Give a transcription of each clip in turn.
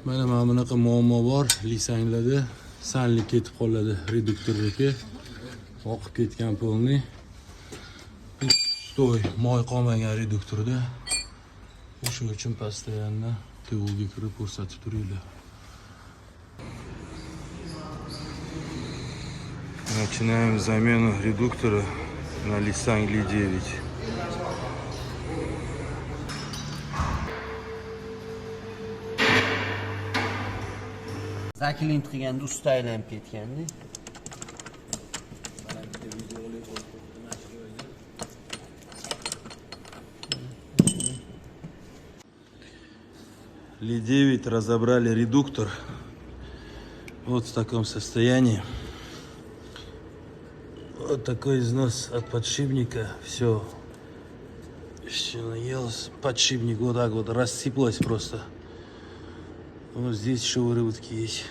Mana bunaqa muammo bor, lisanglarda sanlik ketib qoladi, reduktorniki oqib ketgan polni. Pustoy, moy qolmagan reduktorda. O'sha uchun постоянно tuvga kirib ko'rsatib turinglar. Начинаем замену редуктора на Lisang Li9. Zakilint qilganda usti aylanib ketganda. Ли9 разобрали редуктор. Вот в таком состоянии. Вот такой износ от подшипника. Все наелось. Подшипник вот так вот рассыпалось просто. Вот здесь еще выработки есть.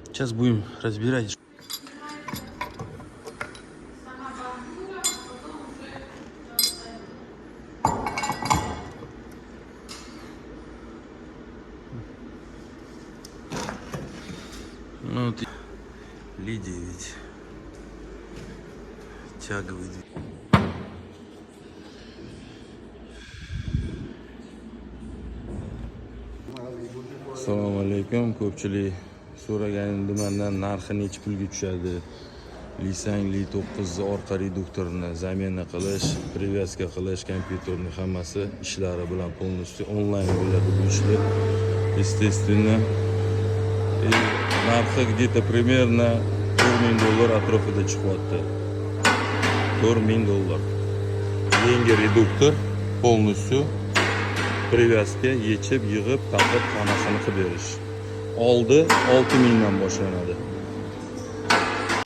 Сейчас будем разбирать. Вот Ли9. Тяговый двигатель. Assalomu alaykum. Ko'pchilik so'raganim mandan narxi necha pulga tushadi? Lisang Li9 orqa reduktorini zamena qilish, привязка qilish, kompyuterning hammasi ishlari bilan полностью onlayn bo'ladi bu ishlar. Естественно, narxi где-то примерно $4000 atrofida chiqyapti. $4000. Yangi reduktor полностью привязка yechib, yig'ib, taqib, hammasini qilib berish. Oldi 6000 dan boshlanadi.